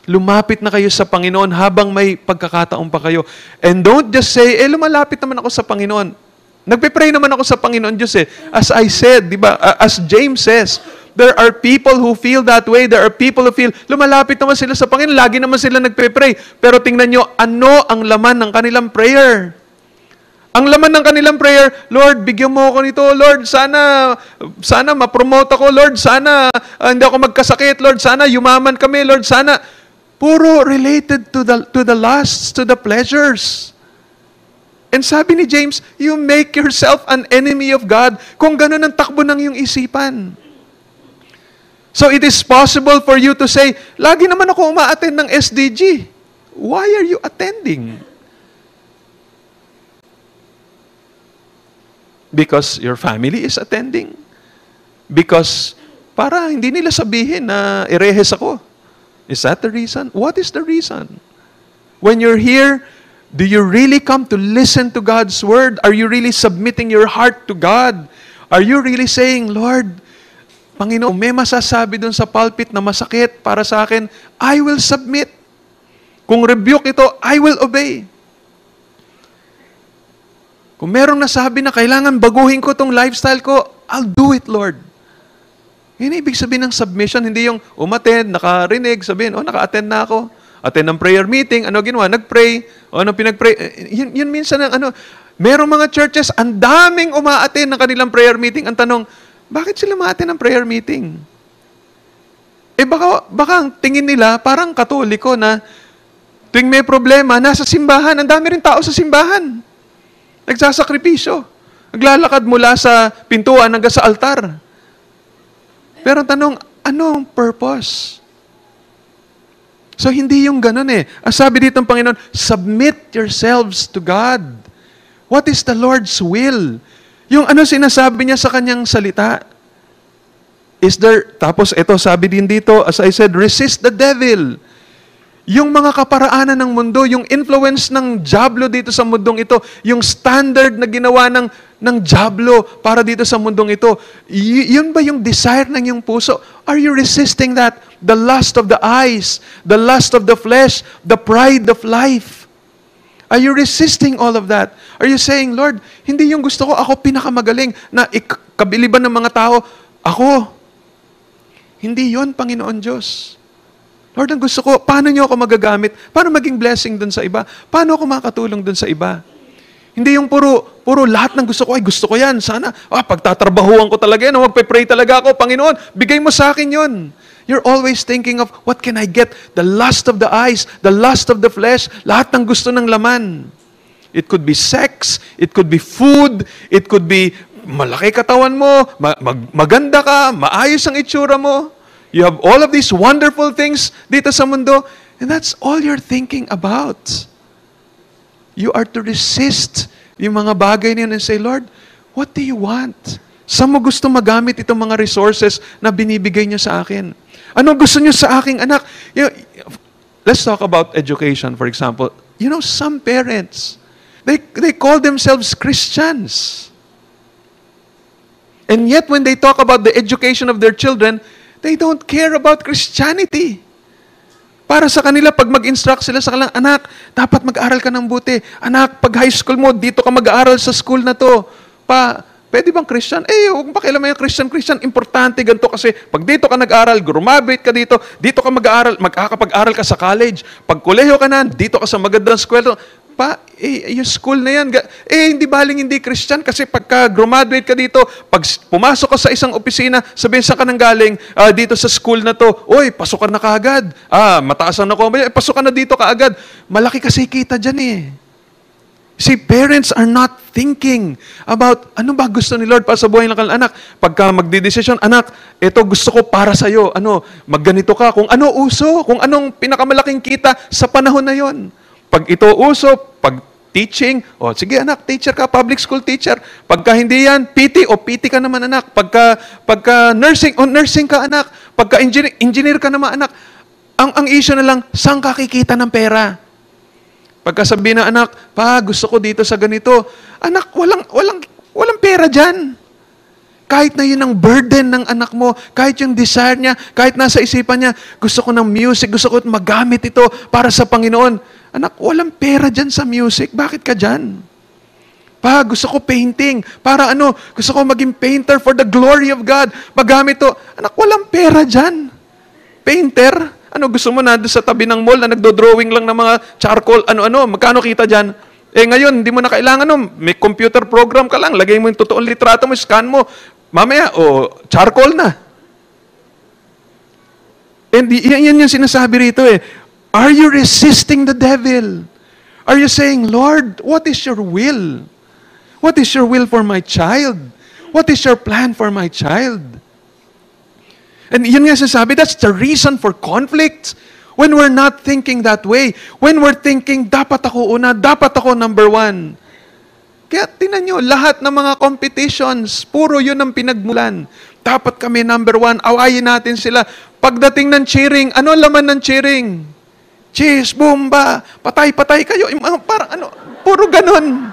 Lumapit na kayo sa Panginoon habang may pagkakataon pa kayo. And don't just say, lumalapit naman ako sa Panginoon. Nagpe-pray naman ako sa Panginoon Diyos eh. As I said, di ba? As James says, there are people who feel that way. There are people who feel, lumalapit naman sila sa Panginoon. Lagi naman sila nagpe-pray. Pero tingnan nyo, ano ang laman ng kanilang prayer? Ang laman ng kanilang prayer, Lord, bigyan mo ako nito. Lord, sana ma-promote ako. Lord, sana hindi ako magkasakit. Lord, sana yumaman kami. Lord, sana. Puro related to the lusts, to the pleasures. And sabi ni James, you make yourself an enemy of God kung ganun ang takbo ng iyong isipan. So it is possible for you to say, lagi naman ako uma-attend ng SDG. Why are you attending? Because your family is attending. Because para hindi nila sabihin na erehes ako. Is that the reason? What is the reason? When you're here, Do you really come to listen to God's Word? Are you really submitting your heart to God? Are you really saying, Lord, Panginoon, may masasabi dun sa pulpit na masakit para sa akin, I will submit. Kung rebuke ito, I will obey. Kung merong nasabi na kailangan baguhin ko tong lifestyle ko, I'll do it, Lord. Yun ibig sabihin ng submission, hindi yung umattend, nakarinig, sabihin, naka-attend na ako. Attend ng prayer meeting, ano ginawa? Nag-pray. Ano pinag-pray? Yun minsan ang merong mga churches, ang daming uma-attend ng kanilang prayer meeting. Ang tanong, bakit sila ma-attend ng prayer meeting? Baka ang tingin nila, parang Katoliko na tuwing may problema, nasa simbahan, ang dami rin tao sa simbahan. Nagsasakripisyo. Naglalakad mula sa pintuan hanggang sa altar. Pero tanong, anong purpose? So, hindi yung ganun eh. Ang sabi dito ng Panginoon, submit yourselves to God. What is the Lord's will? Yung sinasabi niya sa kanyang salita. Tapos ito, sabi din dito, as I said, resist the devil. Yung mga kaparaanan ng mundo, yung influence ng dyablo dito sa mundong ito, yung standard na ginawa ng dyablo para dito sa mundong ito, yun ba yung desire ng iyong puso? Are you resisting that? The lust of the eyes, the lust of the flesh, the pride of life. Are you resisting all of that? Are you saying, Lord, hindi yung gusto ko, ako pinakamagaling na kabiliban ng mga tao, ako. Hindi yon Panginoon Diyos. Lord, ang gusto ko, paano niyo ako magagamit? Paano maging blessing dun sa iba? Paano ako makatulong dun sa iba? Hindi yung puro lahat ng gusto ko, ay gusto ko yan. Sana, pagtatrabahuan ko talaga yan. Magpe-pray talaga ako. Panginoon, bigay mo sa akin yun. You're always thinking of, what can I get? The lust of the eyes, the lust of the flesh, lahat ng gusto ng laman. It could be sex, it could be food, it could be malaki katawan mo, maganda ka, maayos ang itsura mo. You have all of these wonderful things dito sa mundo, and that's all you're thinking about. You are to resist yung mga bagay niyan and say, Lord, what do you want? Saan mo gusto magamit itong mga resources na binibigay niyo sa akin? Ano gusto niyo sa aking anak? Let's talk about education, for example. You know, some parents, they call themselves Christians. And yet, when they talk about the education of their children, they don't care about Christianity. Para sa kanila, pag mag-instruct sila sa kanilang anak, dapat mag-aral ka ng buti. Anak, pag high school mo, dito ka mag-aaral sa school na to. Pwede bang Christian? Huwag pakialam yung Christian. Importante ganito kasi pag dito ka nag-aral, graduate ka dito ka mag-aaral, magkakapag-aral ka sa college. Pag kolehiyo ka na, dito ka sa magandang eskwela. Yung school na yan, hindi baling hindi Christian kasi pagka graduate ka dito, pag pumasok ka sa isang opisina, sabihin saan ka nang galing, dito sa school na to, pasok ka na kaagad. Mataas ang nakuha, pasok ka na dito kaagad. Malaki kasi kita dyan eh. See, parents are not thinking about ano ba gusto ni Lord para sa buhay ng kanilang anak. Pagka magdidesisyon, anak, ito gusto ko para sa'yo. Magganito ka. Kung ano uso, kung anong pinakamalaking kita sa panahon na yon. Pag ito uso, pag teaching, sige anak, teacher ka, public school teacher. Pagka hindi yan, PT ka naman anak. Pagka nursing, nursing ka anak. Pagka engineer ka naman anak. Ang issue na lang, saan ka kikita ng pera? Pagka sabihin na anak, gusto ko dito sa ganito. Anak, walang pera dyan. Kahit na yun ang burden ng anak mo, kahit yung desire niya, kahit nasa isipan niya, gusto ko ng music, gusto ko magamit ito para sa Panginoon. Anak, walang pera dyan sa music. Bakit ka dyan? Gusto ko painting. Para gusto ko maging painter for the glory of God. Magamit to. Anak, walang pera dyan. Painter? Gusto mo na sa tabi ng mall na nagdo-drawing lang ng mga charcoal, magkano kita dyan? Ngayon, hindi mo na kailangan, may computer program ka lang, lagay mo yung totoong litrato mo, scan mo, mamaya, charcoal na. And yan yung sinasabi rito eh. Are you resisting the devil? Are you saying, Lord, what is your will? What is your will for my child? What is your plan for my child? And yun nga sinasabi, that's the reason for conflict. When we're not thinking that way, when we're thinking, dapat ako una, dapat ako number one. Kaya tinan nyo, lahat ng mga competitions, puro yun ang pinagmulan. Dapat kami number one, awayin natin sila. Pagdating ng cheering, ano laman ng cheering? Cheers, bomba, patay-patay kayo. Yung mga parang ano, puro ganun.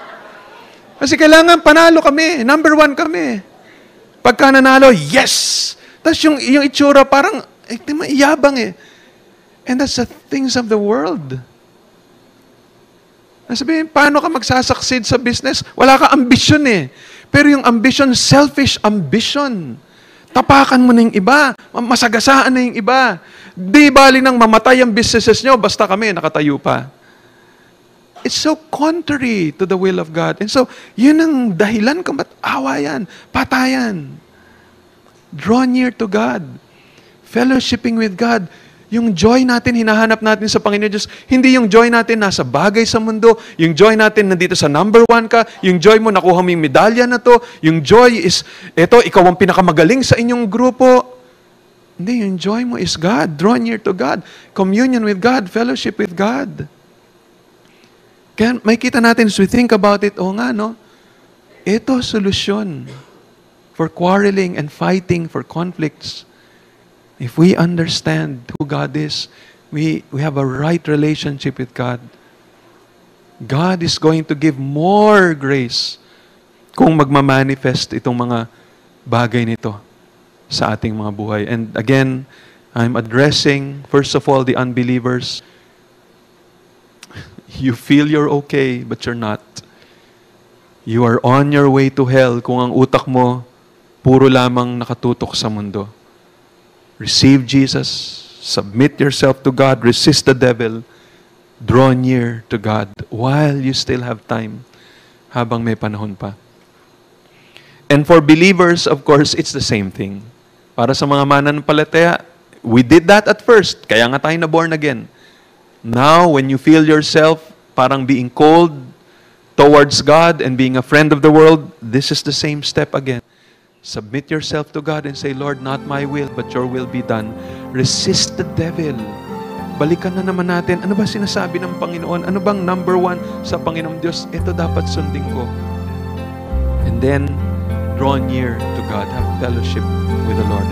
Kasi kailangan panalo kami, number 1 kami. Pagka nanalo, yes! Tapos yung itsura parang, iyabang eh. And that's the things of the world. Sabihin, paano ka magsasucceed sa business? Wala ka ambisyon eh. Pero yung ambition, selfish ambition. Tapakan mo na yung iba. Masagasaan na yung iba. Di bali nang mamatay ang businesses nyo, basta kami nakatayo pa. It's so contrary to the will of God. And so, yun ang dahilan kung ba't awayan, patayan. Draw near to God. Fellowshipping with God. Yung joy natin, hinahanap natin sa Panginoon Diyos, hindi yung joy natin nasa bagay sa mundo, yung joy natin nandito sa number 1 ka, yung joy mo nakuha mo yung medalya na to, yung joy is, eto, ikaw ang pinakamagaling sa inyong grupo. Hindi, yung joy mo is God. Draw near to God. Communion with God. Fellowship with God. Kaya may kita natin, as we think about it, nga, no? Ito, solusyon for quarreling and fighting, for conflicts. If we understand who God is, we have a right relationship with God. God is going to give more grace kung magmamanifest itong mga bagay nito sa ating mga buhay. And again, I'm addressing, first of all, the unbelievers. You feel you're okay, but you're not. You are on your way to hell kung ang utak mo puro lamang nakatutok sa mundo. Receive Jesus, submit yourself to God, resist the devil, draw near to God while you still have time, habang may panahon pa. And for believers, of course, it's the same thing. Para sa mga mananampalataya, we did that at first, kaya nga tayo na born again. Now, when you feel yourself parang being cold towards God and being a friend of the world, this is the same step again. Submit yourself to God and say, Lord, not my will, but your will be done. Resist the devil. Balikan na naman natin, ano ba sinasabi ng Panginoon? Ano bang number 1 sa Panginoong Diyos? Ito dapat sundin ko. And then, draw near to God. Have fellowship with the Lord.